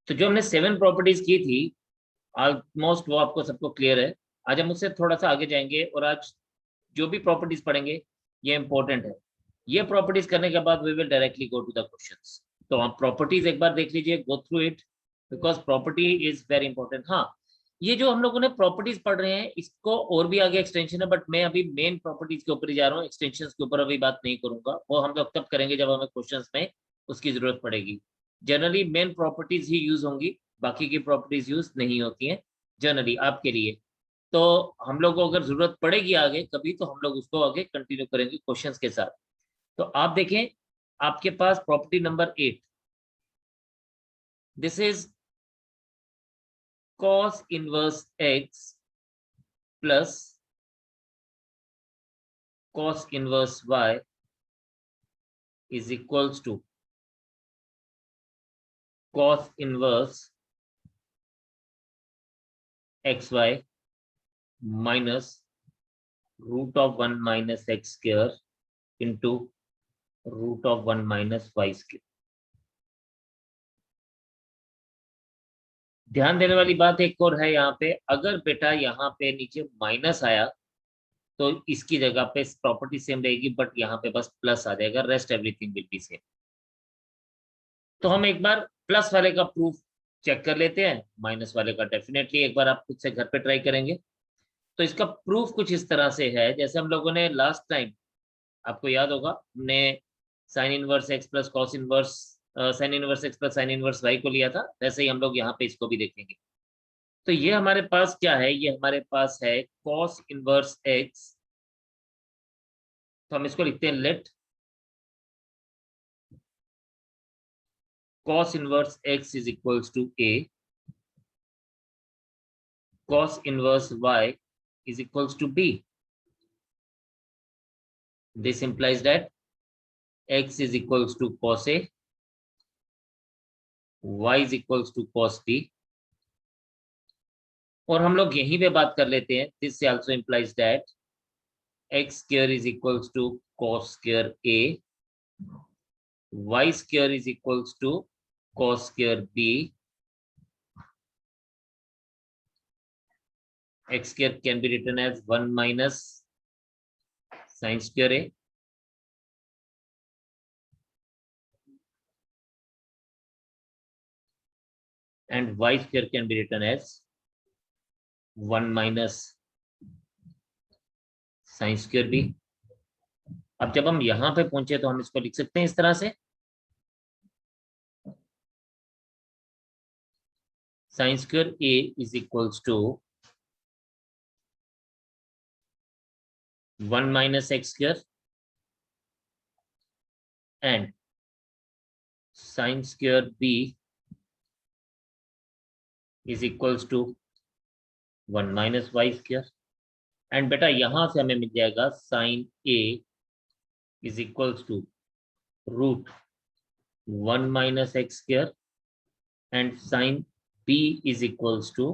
तो जो हमने 7 प्रॉपर्टीज की थी, ऑलमोस्ट वो आपको सबको क्लियर है। आज हम उससे थोड़ा सा आगे जाएंगे और आज जो भी प्रॉपर्टीज पढ़ेंगे ये इंपॉर्टेंट है। ये प्रॉपर्टीज करने के बाद we will directly go to the questions. तो आप प्रॉपर्टीज एक बार देख लीजिए, go through it, because property is very important. हाँ, ये जो हम लोगों ने प्रॉपर्टीज पढ़ रहे हैं इसको और भी आगे एक्सटेंशन है, बट मैं अभी मेन प्रॉपर्टीज के ऊपर ही जा रहा हूँ, एक्सटेंशन के ऊपर अभी बात नहीं करूंगा। वो हम लोग तब करेंगे जब हमें क्वेश्चन में उसकी जरूरत पड़ेगी। जनरली मेन प्रॉपर्टीज ही यूज होंगी, बाकी की प्रॉपर्टीज यूज नहीं होती हैं जनरली आपके लिए। तो हम लोग को अगर जरूरत पड़ेगी आगे कभी तो हम लोग उसको आगे कंटिन्यू करेंगे क्वेश्चंस के साथ। तो आप देखें, आपके पास property number 8, this is cos inverse x plus cos inverse y is equals to cos inverse xy minus √1 minus x square into √1 minus y square. ध्यान देने वाली बात एक और है यहाँ पे, अगर बेटा यहाँ पे नीचे माइनस आया तो इसकी जगह पे प्रॉपर्टी सेम रहेगी, बट यहाँ पे बस प्लस आ जाएगा, rest everything will be same. तो हम एक बार प्लस वाले का प्रूफ चेक कर लेते हैं, माइनस वाले का डेफिनेटली एक बार आप खुद से घर पे ट्राई करेंगे। तो इसका प्रूफ कुछ इस तरह से है, जैसे हम लोगों ने लास्ट टाइम, आपको याद होगा, हमने sine inverse x plus cos inverse sine inverse x plus sine inverse y को लिया था, वैसे ही हम लोग यहाँ पे इसको भी देखेंगे। तो ये हमारे पास क्या है, ये हमारे पास है कॉस इनवर्स एक्स। तो हम इसको लिखते हैं late cos inverse x is equals to a, cos inverse y is equals to b. This implies that x is equals to cos a, y is equals to cos b. और हम लोग यहीं पे बात कर लेते हैं, this also implies that x square is equals to cos square a, y square is equals to cos square b, x square can be written as 1 minus sin square a, and y square can be written as 1 minus sin square b. अब जब हम यहां पे पहुंचे तो हम इसको लिख सकते हैं इस तरह से, sin square a is equals to 1 minus x square and sin square b is equals to 1 minus y square। And बेटा यहां से हमें मिल जाएगा sin a is equals to √1 minus x square and sin b is equals to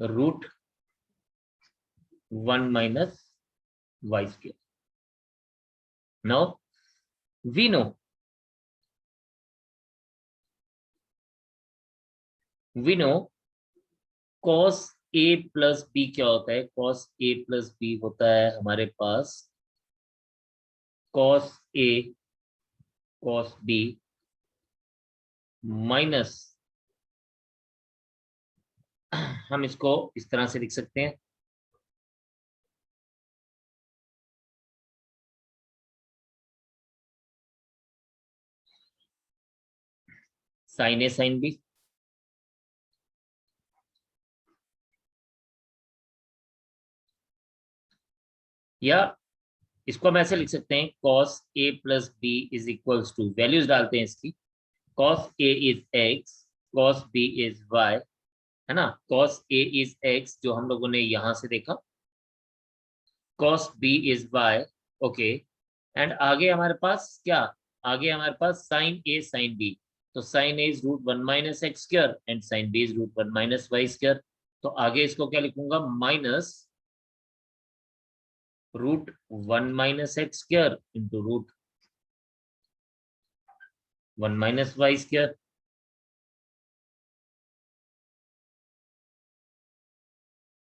√1 minus y square. Now we know cos a plus b क्या होता है, cos a plus b होता है हमारे पास cos a cos b minus, हम इसको इस तरह से लिख सकते हैं, sin a sin b, या इसको हम ऐसे लिख सकते हैं cos a plus b is equals to, values डालते हैं इसकी, cos a is x, cos b is y, है ना। cos a इज x जो हम लोगों ने यहां से देखा, cos b is y, okay. And आगे हमारे पास क्या, आगे हमारे पास sin a sin b, तो sin a is √1 minus x square and sin b is √1 minus y square. तो आगे इसको क्या लिखूंगा, minus √1 minus x square into √1 minus y square.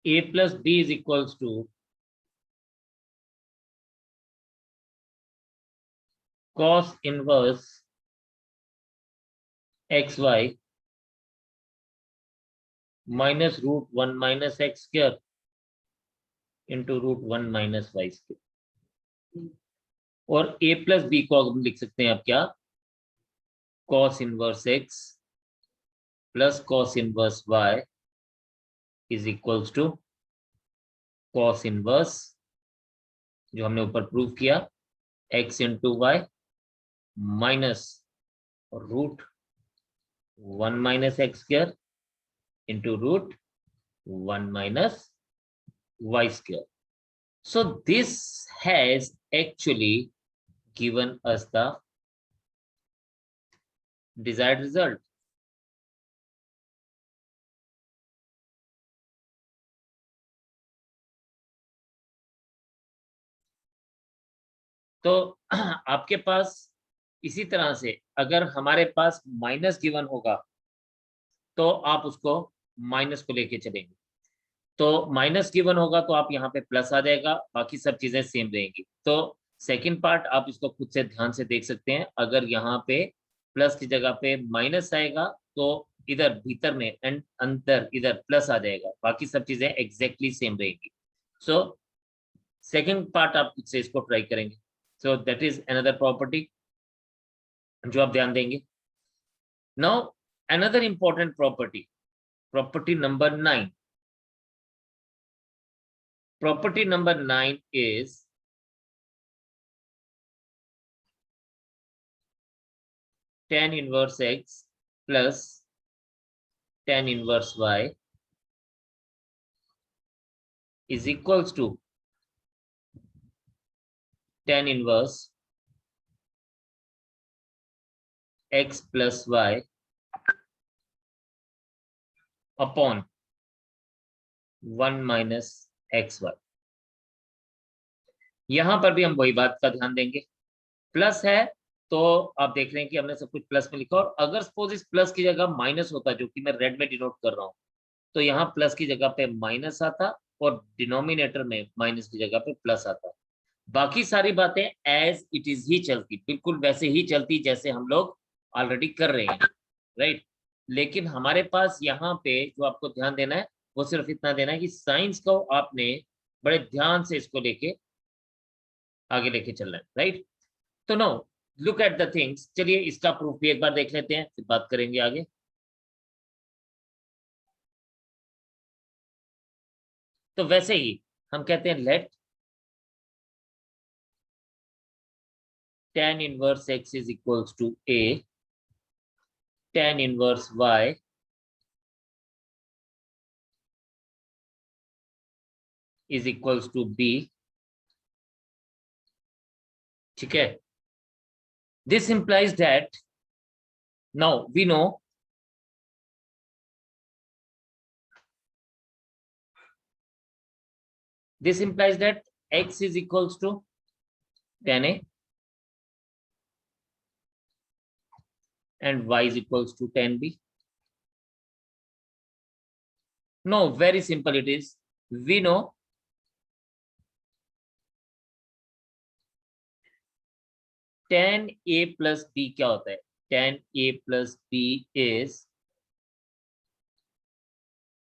a plus b is equals to cos inverse xy minus root 1 minus x square into root 1 minus y square। और a plus b को हम लिख सकते हैं अब क्या, cos inverse x plus cos inverse y is equals to cos inverse, जो हमने ऊपर प्रूव किया, x into y minus root 1 minus x square into root 1 minus y square. So this has actually given us the desired result. तो आपके पास इसी तरह से अगर हमारे पास माइनस गिवन होगा तो आप उसको माइनस को लेके चलेंगे, तो माइनस गिवन होगा तो आप यहाँ पे प्लस आ जाएगा, बाकी सब चीजें सेम रहेंगी। तो सेकंड पार्ट आप इसको खुद से ध्यान से देख सकते हैं, अगर यहाँ पे प्लस की जगह पे माइनस आएगा तो इधर भीतर में एंड अंदर इधर प्लस आ जाएगा, बाकी सब चीजें एग्जैक्टली सेम रहेंगी। सो सेकंड पार्ट आप खुद से इसको ट्राई करेंगे। So that is another property जो आप ध्यान देंगे। Now another important property, property number 9। Property number 9 is tan inverse x plus tan inverse y is equals to tan inverse x plus y upon 1 minus xy। यहां पर भी हम वही बात का ध्यान देंगे, प्लस है तो आप देख रहे हैं कि हमने सब कुछ प्लस में लिखा, और अगर सपोज इस प्लस की जगह माइनस होता, जो कि मैं रेड में डिनोट कर रहा हूं, तो यहाँ प्लस की जगह पे माइनस आता और डिनोमिनेटर में माइनस की जगह पे प्लस आता। बाकी सारी बातें एज इट इज ही चलती, बिल्कुल वैसे ही चलती जैसे हम लोग ऑलरेडी कर रहे हैं, राइट। लेकिन हमारे पास यहाँ पे जो आपको ध्यान देना है वो सिर्फ इतना देना है कि साइंस को आपने बड़े ध्यान से इसको लेके आगे लेके चलना है, राइट। तो now look at the things, चलिए इसका प्रूफ भी एक बार देख लेते हैं, फिर बात करेंगे आगे। तो वैसे ही हम कहते हैं late tan inverse x is equals to a, tan inverse y is equals to b, ठीक है। This implies that now we know this implies that x is equals to tan a and y is equals to tan b. No, very simple it is. We know tan a plus b क्या होता है, tan a plus b is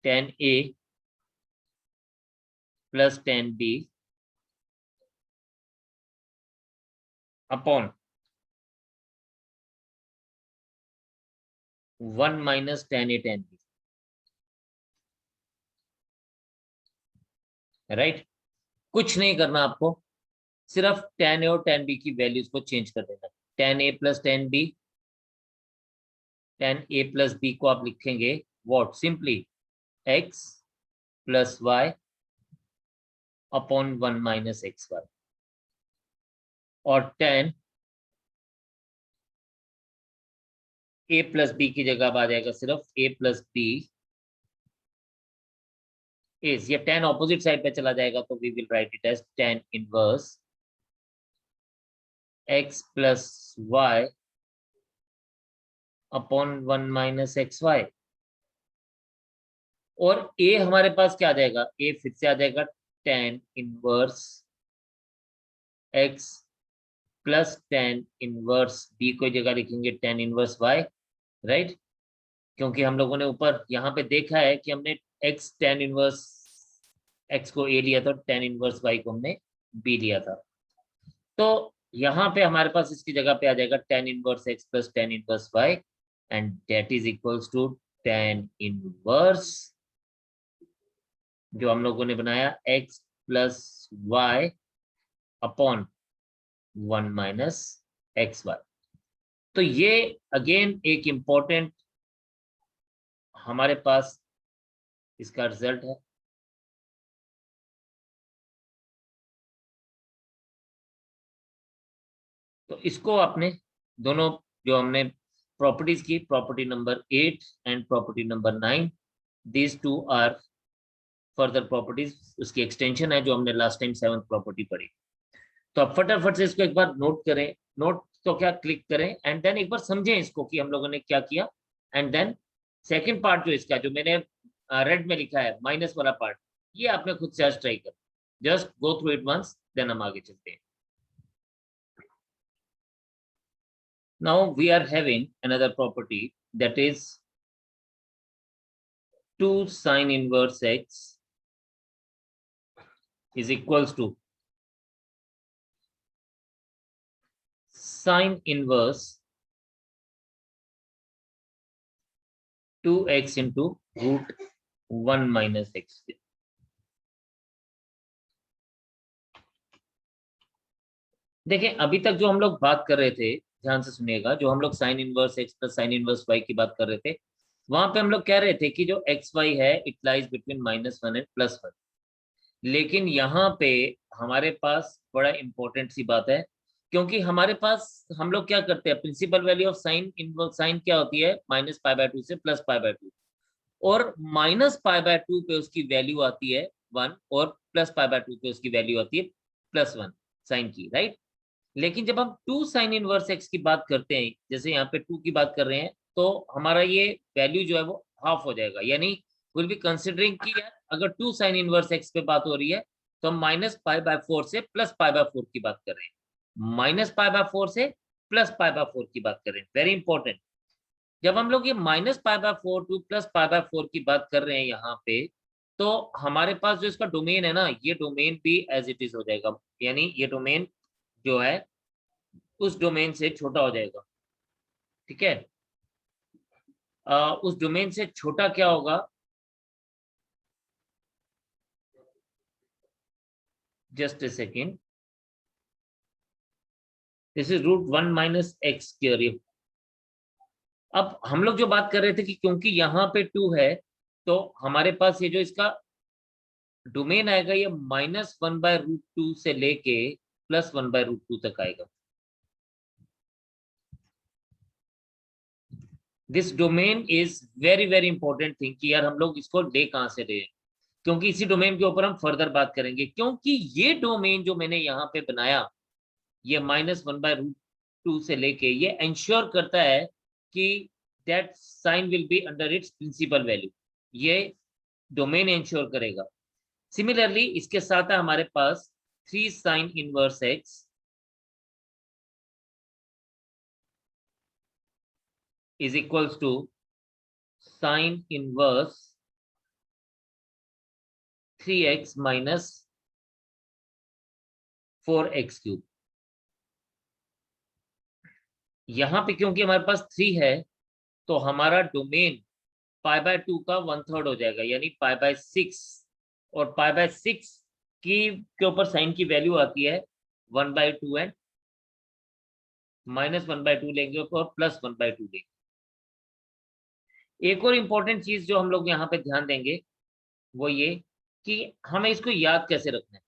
tan a plus tan b upon 1 minus tan a tan b, right. कुछ नहीं करना आपको, सिर्फ tan a और tan b की वैल्यूज को चेंज कर देना। tan a plus tan b, tan a plus b को आप लिखेंगे what, simply x plus y upon 1 minus xy, और tan a plus b की जगह अब आ जाएगा सिर्फ a plus b is, ये tan ऑपोजिट साइड पे चला जाएगा तो we will write it as tan inverse x plus y upon 1 minus xy। और ए हमारे पास क्या आ जाएगा, ए फिर से आ जाएगा tan inverse x plus tan inverse B को जगह लिखेंगे tan इनवर्स y, राइट। क्योंकि हम लोगों ने ऊपर यहाँ पे देखा है कि हमने x tan इनवर्स x को a लिया था, tan इनवर्स y को हमने b लिया था। तो यहाँ पे हमारे पास इसकी जगह पे आ जाएगा tan inverse x plus tan इनवर्स y, and that is equals to tan inverse जो हम लोगों ने बनाया x plus y upon 1 minus x y. तो ये अगेन एक इंपॉर्टेंट हमारे पास इसका रिजल्ट है। तो इसको आपने दोनों जो हमने प्रॉपर्टीज की, property number 8 and property number 9, these two are further properties, उसकी एक्सटेंशन है जो हमने लास्ट टाइम 7th प्रॉपर्टी पढ़ी। तो आप फटाफट से इसको एक बार नोट करें, नोट तो क्या क्लिक करें एंड देन एक बार समझें इसको कि हम लोगों ने क्या किया। एंड देन सेकंड पार्ट जो इसका जो मैंने रेड में लिखा है माइनस वाला पार्ट, ये आपने खुद से आज ट्राई कर, just go through it once, then हम आगे चलते हैं। Now we are having another property, that is 2 sin inverse x is equals to sin inverse 2x into root 1 minus x। देखिए अभी तक जो हम लोग बात कर रहे थे, ध्यान से सुनिएगा, जो हम लोग sine inverse x plus sine inverse y की बात कर रहे थे, वहां पे हम लोग कह रहे थे कि जो एक्स वाई है इट लाइज बिटवीन -1 एंड +1। लेकिन यहाँ पे हमारे पास बड़ा इंपॉर्टेंट सी बात है, क्योंकि हमारे पास हम लोग क्या करते हैं, principal value of sine inverse sine क्या होती है, -π/2 से +π/2, और -π/2 पे उसकी वैल्यू आती है 1 और +π/2 पे उसकी वैल्यू आती है +1 साइन की, राइट। लेकिन जब हम 2 साइन इनवर्स एक्स की बात करते हैं, जैसे यहाँ पे 2 की बात कर रहे हैं, तो हमारा ये वैल्यू जो है वो हाफ हो जाएगा, यानी विल बी कंसिडरिंग कि यार अगर 2 साइन इनवर्स एक्स पे बात हो रही है तो हम -π/4 से +π/4 की बात कर रहे हैं, -π/4 से +π/4 की बात कर रहे हैं, वेरी इंपॉर्टेंट। जब हम लोग ये -π/4 टू +π/4 की बात कर रहे हैं यहाँ पे, तो हमारे पास जो इसका डोमेन है ना, ये डोमेन भी एज इट इज हो जाएगा, यानी ये डोमेन जो है उस डोमेन से छोटा हो जाएगा, ठीक है। उस डोमेन से छोटा क्या होगा, just a second, this is √1 minus x square. अब हम लोग जो बात कर रहे थे कि क्योंकि यहाँ पे 2 है, तो हमारे पास ये जो इसका डोमेन आएगा ये -1/√2 से लेके +1/√2 तक आएगा। This domain is very very important thing कि यार हम लोग इसको ले कहां से रहे हैं, क्योंकि इसी डोमेन के ऊपर हम फर्दर बात करेंगे। क्योंकि ये डोमेन जो मैंने यहाँ पे बनाया, ये -1/√2 से लेके, ये इंश्योर करता है कि that sine will be under its principal value, ये डोमेन इंश्योर करेगा। सिमिलरली इसके साथ है हमारे पास 3 sine inverse x is equals to sine inverse 3x minus 4x³। यहाँ पे क्योंकि हमारे पास 3 है, तो हमारा डोमेन π/2 का 1/3 हो जाएगा, यानी π/6, और π/6 की के ऊपर साइन की वैल्यू आती है 1/2 एंड -1/2 लेंगे और +1/2 लेंगे। एक और इम्पोर्टेंट चीज जो हम लोग यहाँ पे ध्यान देंगे वो ये कि हमें इसको याद कैसे रखना है,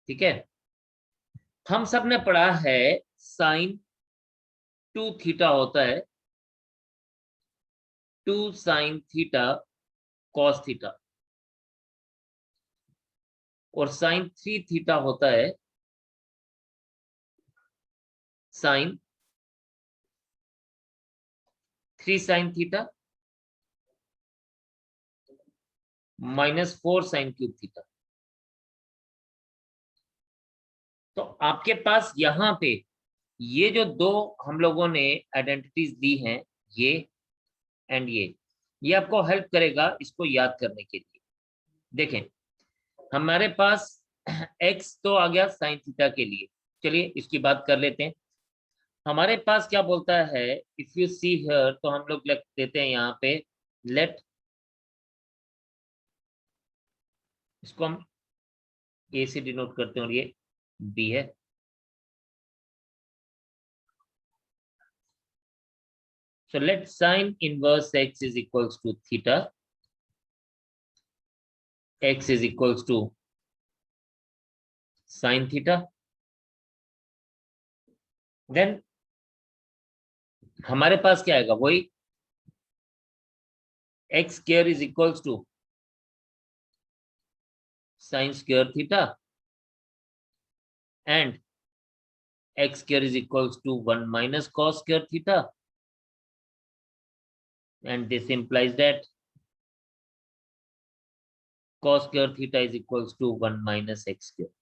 ठीक है। हम सब ने पढ़ा है साइन 2 थीटा होता है 2 साइन थीटा कॉस थीटा, और साइन 3 थीटा होता है sine 3 sine theta -4 sine cube theta. तो आपके पास यहाँ पे ये जो दो हम लोगों ने आइडेंटिटीज दी हैं, ये एंड ये आपको हेल्प करेगा इसको याद करने के लिए। देखें, हमारे पास x तो आ गया साइन थीटा के लिए। चलिए इसकी बात कर लेते हैं। हमारे पास क्या बोलता है, इफ यू सी हियर, तो हम लोग लिख देते हैं यहाँ पे लेट, इसको हम a से डिनोट करते हैं और ये b है। So let sin inverse x is equals to theta. X is equals to sin theta. Then हमारे पास क्या आएगा, वही x square is equals to sin square theta and x square is equals to 1 minus cos square theta, and this implies that cos square theta is equals to 1 minus x square,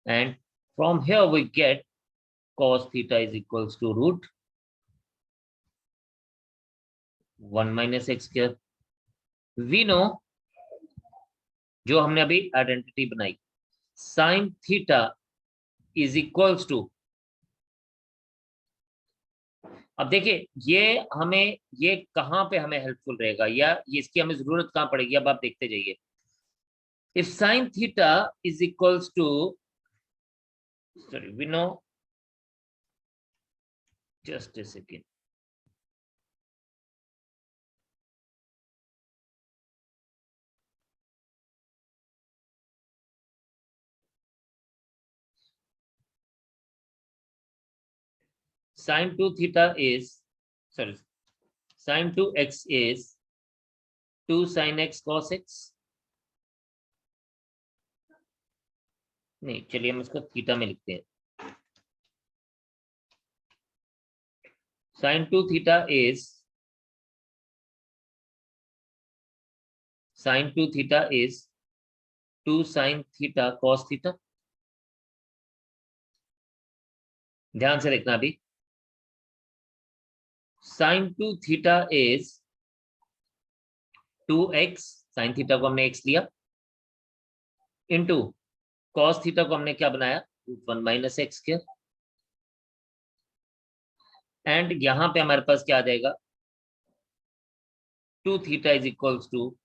and from here we get cos theta is equals to root 1 minus x square. We know, जो हमने अभी identity बनाई, sin theta is equals to, अब देखिए ये कहां पे हमें हेल्पफुल रहेगा या ये इसकी हमें जरूरत कहां पड़ेगी, अब आप देखते जाइए। If sin theta is equals to, sorry, we know, just a second, sin 2 theta is, sorry, sin 2x is 2 sin x cos x, नहीं चलिए हम इसको थीटा में लिखते हैं। sin 2 theta is, sin 2 theta is 2 sin theta cos theta। ध्यान से देखना, अभी sin 2 theta is 2x, sin theta को हमने x लिया, इंटू cos थीटा को हमने क्या बनाया, 1 माइनस एक्स स्क्वायर, एंड यहां पे हमारे पास क्या आ जाएगा, 2 theta is equals to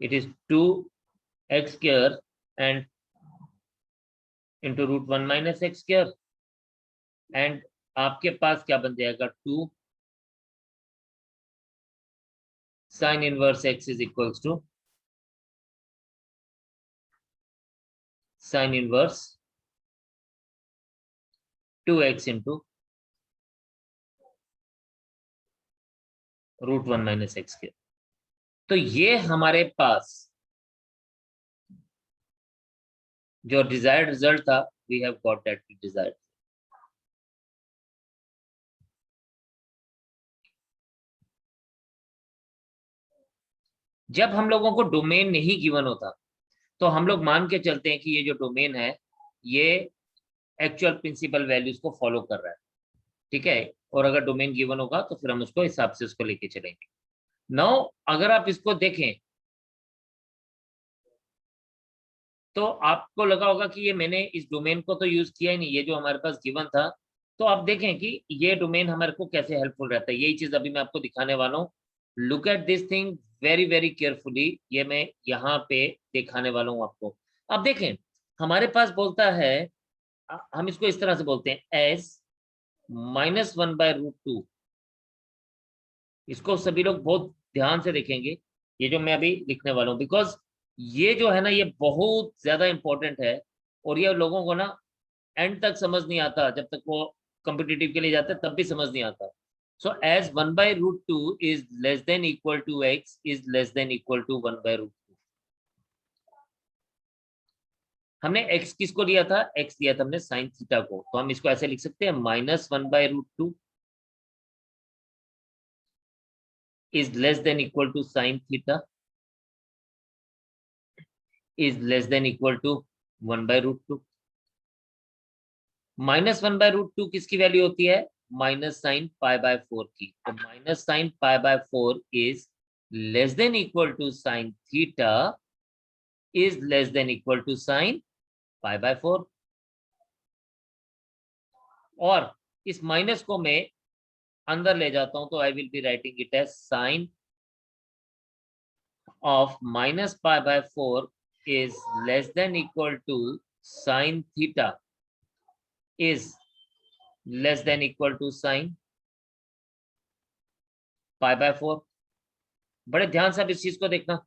it is 2x square and into root 1 minus x square, and आपके पास क्या बन जाएगा, 2 sin inverse x is equals to sin inverse 2x into root 1 minus x square। तो ये हमारे पास जो डिजायर्ड रिजल्ट था, we have got that desired. जब हम लोगों को डोमेन नहीं गिवन होता तो हम लोग मान के चलते हैं कि ये जो डोमेन है ये एक्चुअल प्रिंसिपल वैल्यूज को फॉलो कर रहा है, ठीक है, और अगर डोमेन गिवन होगा तो फिर हम उसको हिसाब से उसको लेके चलेंगे। नाउ अगर आप इसको देखें तो आपको लगा होगा कि ये मैंने इस डोमेन को तो यूज किया ही नहीं, ये जो हमारे पास गिवन था। तो आप देखें कि ये डोमेन हमारे को कैसे हेल्पफुल रहता है, यही चीज अभी मैं आपको दिखाने वाला हूँ। Look at this thing very very carefully, ये मैं यहाँ पे दिखाने वाला हूँ आपको। अब देखें हमारे पास बोलता है, हम इसको इस तरह से बोलते हैं एस -1/√2। इसको सभी लोग बहुत ध्यान से देखेंगे, ये जो मैं अभी लिखने वाला हूँ, बिकॉज ये जो है ना ये बहुत ज्यादा इंपॉर्टेंट है, और ये लोगों को ना एंड तक समझ नहीं आता, जब तक वो कॉम्पिटिटिव के लिए जाते हैं तब भी समझ नहीं आता। So as 1/√2 is less than equal to x is less than equal to 1/√2। हमने x किसको लिया था, x लिया था हमने साइन थीटा को, तो हम इसको ऐसे लिख सकते हैं -1/√2 is less than equal to sine theta is less than equal to 1/√2। -1/√2 किसकी वैल्यू होती है, माइनस साइन π/4 की, तो minus sine π/4 is less than equal to sine theta is less than equal to sine π/4। और इस माइनस को मैं अंदर ले जाता हूं, तो I will be writing it as sine of -π/4 is less than equal to sin theta is less than equal to sin π/4। बड़े ध्यान से आप इस चीज को देखना,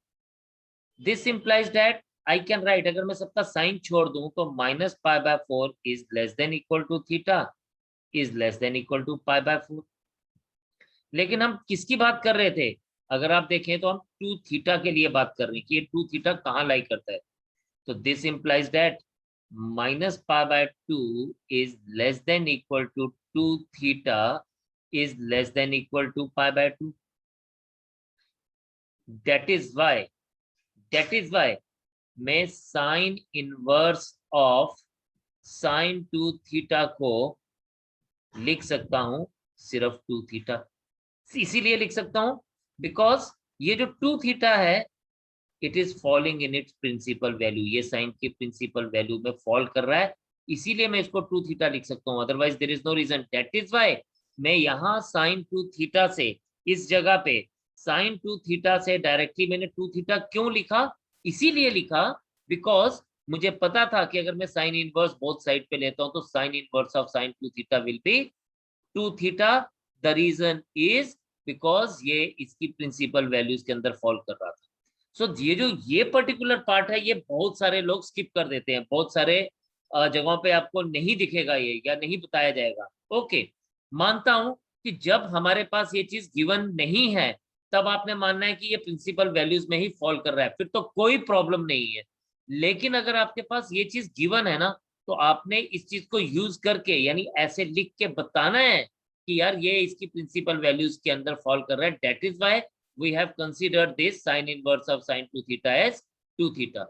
this implies that I can write, अगर मैं सबका साइन छोड़ दूं तो -π/4 is less than equal to theta is less than equal to π/4। लेकिन हम किसकी बात कर रहे थे, अगर आप देखें तो हम 2 थीटा के लिए बात कर रहे हैं कि ये 2 थीटा कहाँ लाई करता है, तो this implies that -π/2 is less than equal to 2 theta is less than equal to π/2। that is why मैं sign inverse of sine 2 theta को लिख सकता हूं सिर्फ 2 थीटा, इसीलिए लिख सकता हूं बिकॉज ये जो 2 थीटा है it is falling in its principal value, ये साइन की प्रिंसिपल वैल्यू में फॉल कर रहा है, इसीलिए मैं इसको 2 थीटा लिख सकता हूं, otherwise there is no reason. That is why मैं यहाँ साइन 2 थीटा से, इस जगह पे साइन 2 थीटा से डायरेक्टली मैंने 2 थीटा क्यों लिखा, इसीलिए लिखा बिकॉज मुझे पता था कि अगर मैं साइन इनवर्स बोथ साइड पे लेता हूं तो sine inverse of sine 2 theta will be 2 theta. The reason is because ये इसकी प्रिंसिपल वैल्यूज के अंदर फॉल कर रहा था। सो ये जो ये पर्टिकुलर पार्ट है ये बहुत सारे लोग स्किप कर देते हैं, बहुत सारे जगहों पे आपको नहीं दिखेगा ये या नहीं बताया जाएगा। ओके, मानता हूं कि जब हमारे पास ये चीज गिवन नहीं है तब आपने मानना है कि ये प्रिंसिपल वैल्यूज में ही फॉल कर रहा है, फिर तो कोई प्रॉब्लम नहीं है। लेकिन अगर आपके पास ये चीज गिवन है ना, तो आपने इस चीज को यूज करके यानी ऐसे लिख के बताना है कि यार ये इसकी प्रिंसिपल वैल्यूज के अंदर फॉल कर रहा है। That is why we have considered this sin inverse of sin 2 theta as 2 theta।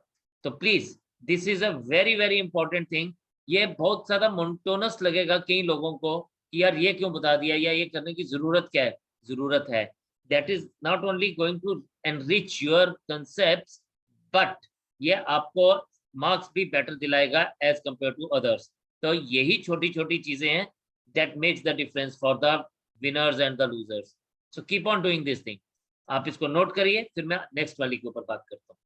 तो please this is a very very important thing। ये बहुत ज्यादा मोनोटोनस लगेगा कई लोगों को कि यार ये क्यों बता दिया या ये करने की जरूरत क्या है, जरूरत है। that is not only going to enrich your concepts but ये आपको मार्क्स भी बेटर दिलाएगा as compared to others। तो यही छोटी छोटी चीजें हैं that makes the difference for the winners and the losers। so keep on doing this thing। आप इसको नोट करिए, फिर मैं नेक्स्ट वाली के ऊपर बात करता हूं।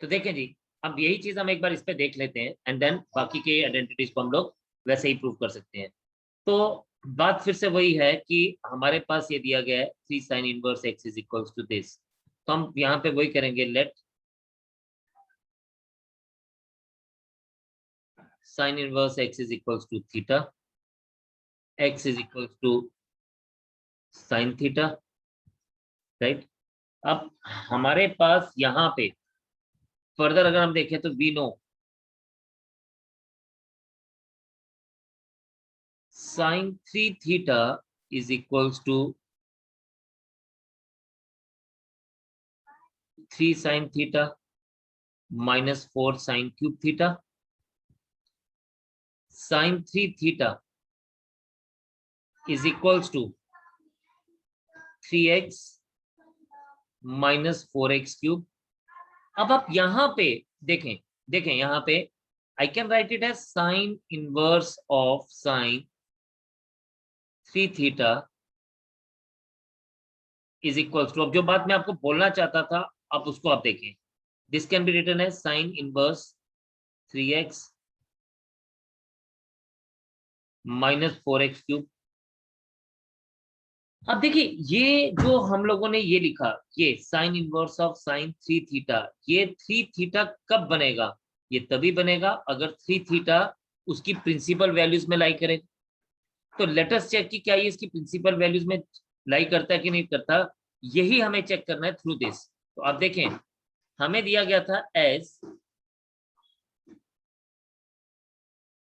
तो देखें जी, अब यही चीज हम एक बार इस पे देख लेते हैं एंड देन बाकी के आइडेंटिटीज को हम लोग वैसे ही प्रूव कर सकते हैं। तो बात फिर से वही है कि हमारे पास ये दिया गया है 3 sin inverse x is equals to this, तो हम यहाँ पे वही करेंगे, let sin inverse x is equals to theta, x is equals to sin theta, right. अब हमारे पास यहाँ पे फर्दर अगर हम देखें तो we know sin 3 theta is equals to 3 sin theta minus 4 sin cube theta। sin 3 theta is equals to 3x minus 4x cube। अब आप यहाँ पे देखें यहाँ पे I can write it as sin inverse of sin 3 theta is equals to, अब जो बात मैं आपको बोलना चाहता था आप उसको आप देखें, this can be written as sin inverse 3x minus 4x cube। अब देखिए ये जो हम लोगों ने ये लिखा, ये sign inverse of sign 3 theta, ये 3 थीटा कब बनेगा, ये तभी बनेगा अगर 3 थीटा उसकी प्रिंसिपल वैल्यूज में लाई करे। तो लेट अस चेक कि क्या ये इसकी प्रिंसिपल वैल्यूज में लाई करता है कि नहीं करता। यही हमें चेक करना है थ्रू दिस। तो आप देखें, हमें दिया गया था as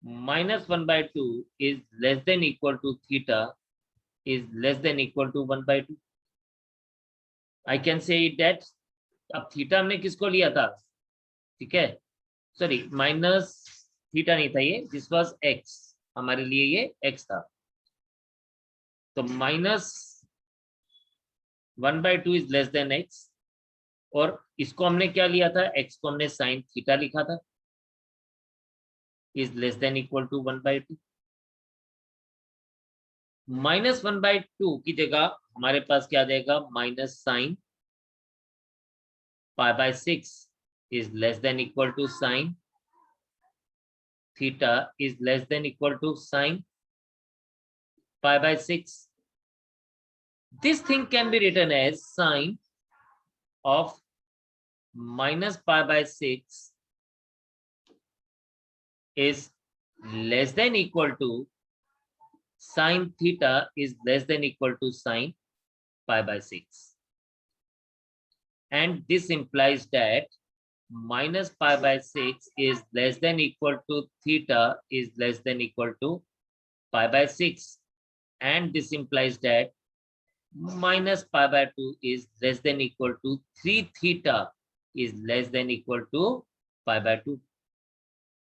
-1/2 is less than equal to theta is less than equal to 1/2। I can say it that, अब थीटा हमने किसको लिया था, ठीक है, सॉरी माइनस थीटा नहीं था ये, दिस वाज एक्स, हमारे लिए ये एक्स था। तो -1/2 इज लेस देन एक्स, और इसको हमने क्या लिया था, एक्स को हमने साइन थीटा लिखा था, is less than equal to 1/2। -1/2 की जगह हमारे पास क्या आ जाएगा, minus sine π/6 is less than equal to sine theta is less than equal to sine π/6. This thing can be written as sine of minus π/6 is less than equal to sine theta is less than equal to sine π/6, and this implies that minus π/6 is less than equal to theta is less than equal to π/6, and this implies that minus π/2 is less than equal to 3 theta is less than equal to π/2।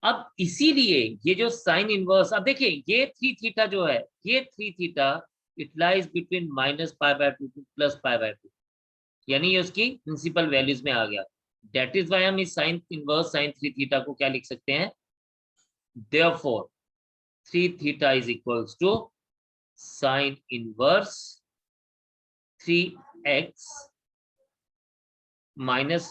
अब इसीलिए ये जो sine inverse, अब देखिए ये 3 theta जो है, ये 3 theta it lies between minus π/2 to plus π/2, यानी ये उसकी प्रिंसिपल वैल्यूज में आ गया। दैट इज वाई हम इस साइन इनवर्स साइन 3 थीटा को क्या लिख सकते हैं, therefore 3 theta is equals to sine inverse 3x minus,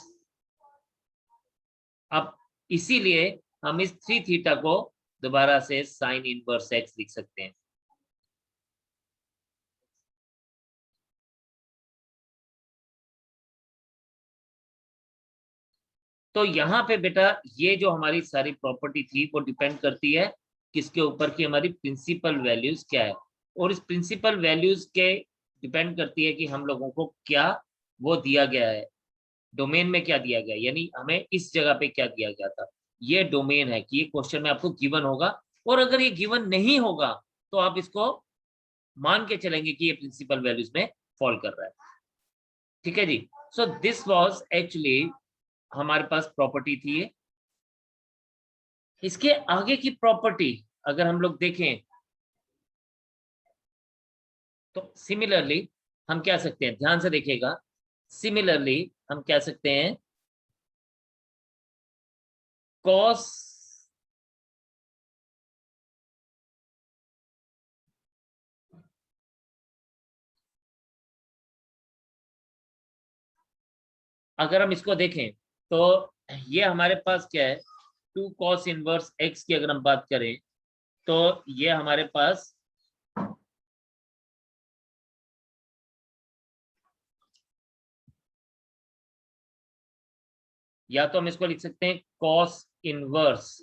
अब इसीलिए हम इस 3 थीटा को दोबारा से साइन इनवर्स x लिख सकते हैं। तो यहाँ पे बेटा ये जो हमारी सारी प्रॉपर्टी थी वो डिपेंड करती है किसके ऊपर, की हमारी प्रिंसिपल वैल्यूज क्या है, और इस प्रिंसिपल वैल्यूज के डिपेंड करती है कि हम लोगों को क्या वो दिया गया है, डोमेन में क्या दिया गया, यानी हमें इस जगह पे क्या दिया गया था, ये डोमेन है कि ये क्वेश्चन में आपको गिवन होगा, और अगर ये गिवन नहीं होगा तो आप इसको मान के चलेंगे कि ये प्रिंसिपल वैल्यूज में फॉल कर रहा है, ठीक है जी। सो दिस वाज एक्चुअली हमारे पास प्रॉपर्टी थी ये। इसके आगे की प्रॉपर्टी अगर हम लोग देखें तो सिमिलरली हम क्या सकते हैं, ध्यान से देखिएगा, सिमिलरली हम क्या सकते हैं, कॉस अगर हम इसको देखें तो ये हमारे पास क्या है, 2 cos इनवर्स x की अगर हम बात करें तो ये हमारे पास या तो हम इसको लिख सकते हैं cos इनवर्स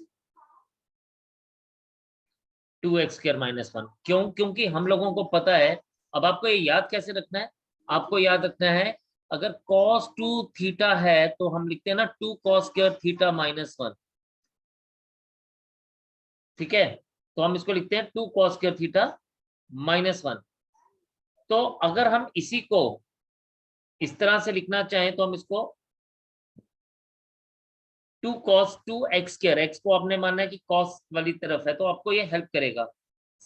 2x² - 1। क्यों, क्योंकि हम लोगों को पता है, अब आपको ये याद कैसे रखना है, आपको याद रखना है अगर cos 2 थीटा है तो हम लिखते हैं ना 2 cos² थीटा -1, ठीक है, तो हम इसको लिखते हैं 2 cos² थीटा -1। तो अगर हम इसी को इस तरह से लिखना चाहें तो हम इसको 2 cos 2x², x को आपने मानना है कि cos वाली तरफ है तो आपको ये हेल्प करेगा।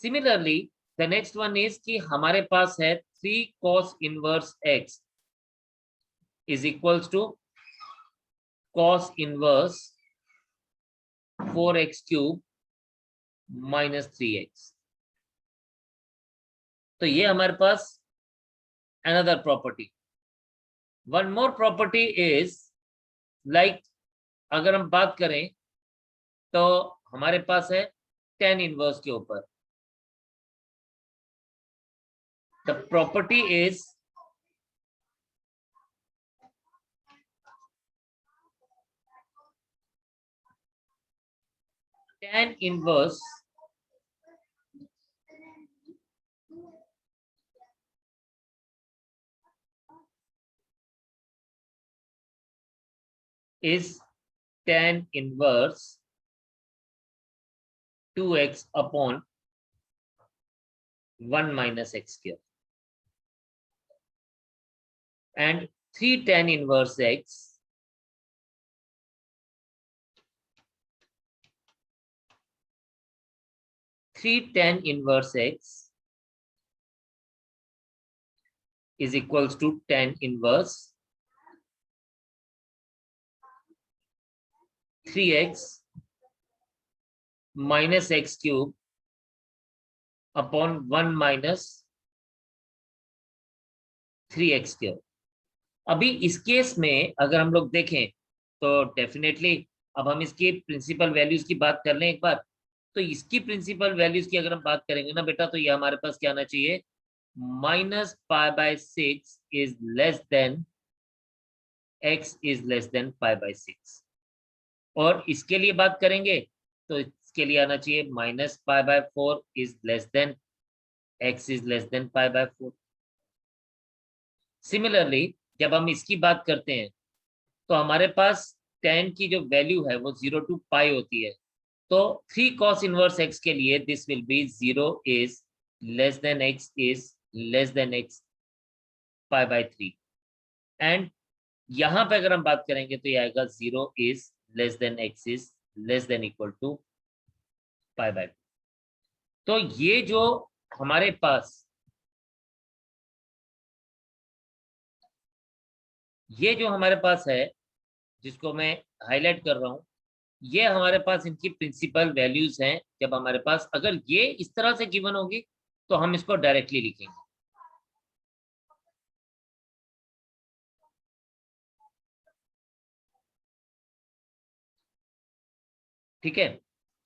Similarly the next one is कि हमारे पास है 3 cos inverse x is equals to cos inverse 4x³ -3x। तो ये हमारे पास another property। one more property is like अगर हम बात करें तो हमारे पास है tan इनवर्स के ऊपर, the property is tan inverse is tan inverse 2x upon 1 minus x square, and 3 tan inverse x is equals to tan inverse 3x minus x cube upon 1 minus 3x square. अभी इस case में अगर हम लोग देखें तो definitely अब हम इसकी प्रिंसिपल वैल्यूज की बात कर लें एक बार। तो इसकी प्रिंसिपल वैल्यूज की अगर हम बात करेंगे ना बेटा, तो ये हमारे पास क्या आना चाहिए, minus pi by 6 is less than x is less than pi by 6। और इसके लिए बात करेंगे तो इसके लिए आना चाहिए minus pi by 4 is less than x is less than pi by 4। Similarly जब हम इसकी बात करते हैं तो हमारे पास tan की जो वैल्यू है वो 0 टू पाई होती है। तो 3 cos इनवर्स x के लिए this will be 0 is less than x is less than x pi by 3। And यहां पे अगर हम बात करेंगे तो ये आएगा 0 is less than x is less than equal to pi by 2। तो ये जो हमारे पास है जिसको मैं हाईलाइट कर रहा हूं, ये हमारे पास इनकी प्रिंसिपल वैल्यूज हैं। जब हमारे पास अगर ये इस तरह से गिवन होगी तो हम इसको डायरेक्टली लिखेंगे। ठीक है,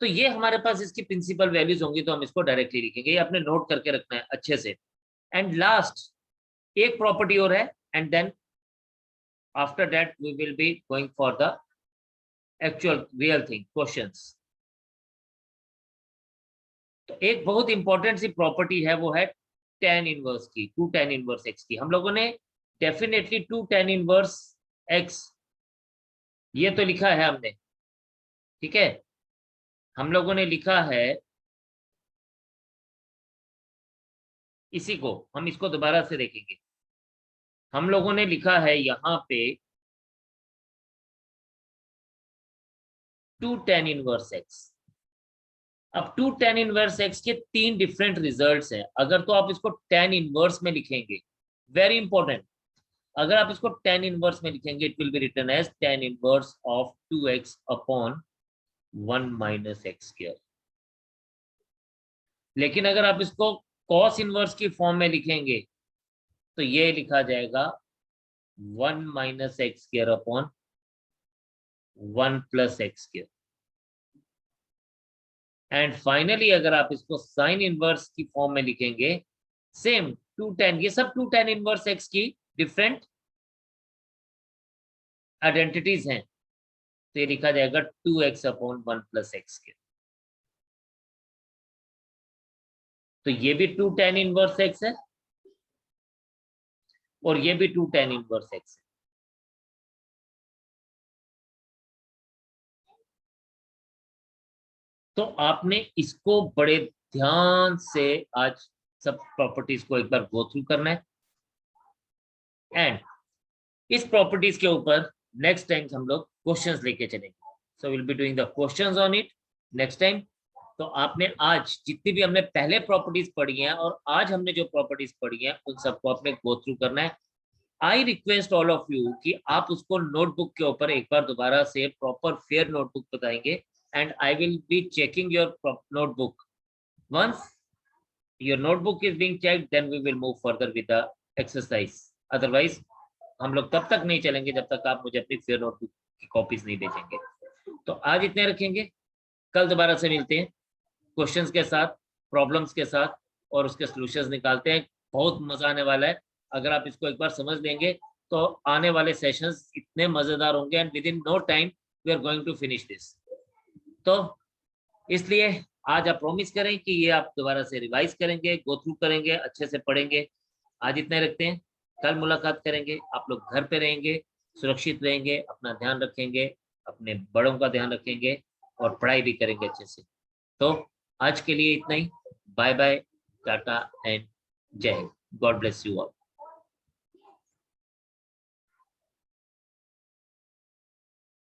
तो ये हमारे पास इसकी प्रिंसिपल वैल्यूज होंगी तो हम इसको डायरेक्टली लिखेंगे। ये आपने नोट करके रखना है अच्छे से। एंड लास्ट एक प्रॉपर्टी और है, and then after that we will be going for the actual real thing questions. तो एक बहुत इंपॉर्टेंट सी प्रॉपर्टी है, वो है tan इनवर्स की, 2 tan इनवर्स x की। हम लोगों ने डेफिनेटली 2 tan इनवर्स x ये तो लिखा है हमने, ठीक है, हम लोगों ने लिखा है इसी को, हम इसको दोबारा से देखेंगे। हम लोगों ने लिखा है यहाँ पे 2 tan इनवर्स x। अब 2 tan इनवर्स x के 3 डिफरेंट रिजल्ट्स हैं। अगर तो आप इसको tan इनवर्स में लिखेंगे, वेरी इंपॉर्टेंट, अगर आप इसको tan इनवर्स में लिखेंगे it will be written as tan inverse of 2x upon 1 minus x square. लेकिन अगर आप इसको cos इनवर्स की फॉर्म में लिखेंगे तो ये लिखा जाएगा 1 minus x square upon 1 plus x square. And finally अगर आप इसको साइन इनवर्स की फॉर्म में लिखेंगे, सेम 2 tan, ये सब 2 tan इनवर्स x की डिफरेंट आइडेंटिटीज हैं, तो ये लिखा जाएगा 2x upon 1 plus x square. तो ये भी 2 tan इनवर्स x है और ये भी 2 tan इनवर्स x है। तो आपने इसको बड़े ध्यान से आज सब प्रॉपर्टीज को एक बार गो थ्रू करना है। एंड इस प्रॉपर्टीज के ऊपर नेक्स्ट टाइम हम लोग क्वेश्चंस लेके चलेंगे। So will be doing the questions on it next time. तो आपने आज जितनी भी हमने पहले प्रॉपर्टीज पढ़ी हैं और आज हमने जो प्रॉपर्टीज पढ़ी हैं उन सबको आपने गो थ्रू करना है। I request all of you कि आप उसको नोटबुक के ऊपर एक बार दोबारा से प्रॉपर फेयर नोटबुक बताएंगे, and I will be checking your notebook. Once your notebook is being checked, then we will move further with the exercise. Otherwise, हम लोग तब तक नहीं चलेंगे जब तक आप मुझे अपनी फेयर नोटबुक की कॉपीज नहीं भेजेंगे। तो आज इतने रखेंगे, कल दोबारा से मिलते हैं क्वेश्चंस के साथ, प्रॉब्लम्स के साथ, और उसके सॉल्यूशंस निकालते हैं। बहुत मजा आने वाला है। अगर आप इसको एक बार समझ लेंगे तो आने वाले सेशंस इतने मजेदार होंगे, and within no time we are going to finish this. तो इसलिए आज आप प्रॉमिस करें कि ये आप दोबारा से रिवाइज करेंगे, गो थ्रू करेंगे, अच्छे से पढ़ेंगे। आज इतने रखते हैं, कल मुलाकात करेंगे। आप लोग घर पे रहेंगे, सुरक्षित रहेंगे, अपना ध्यान रखेंगे, अपने बड़ों का ध्यान रखेंगे और पढ़ाई भी करेंगे अच्छे से। तो आज के लिए इतना ही। बाय बाय, टाटा एंड जय Hind. God bless you all.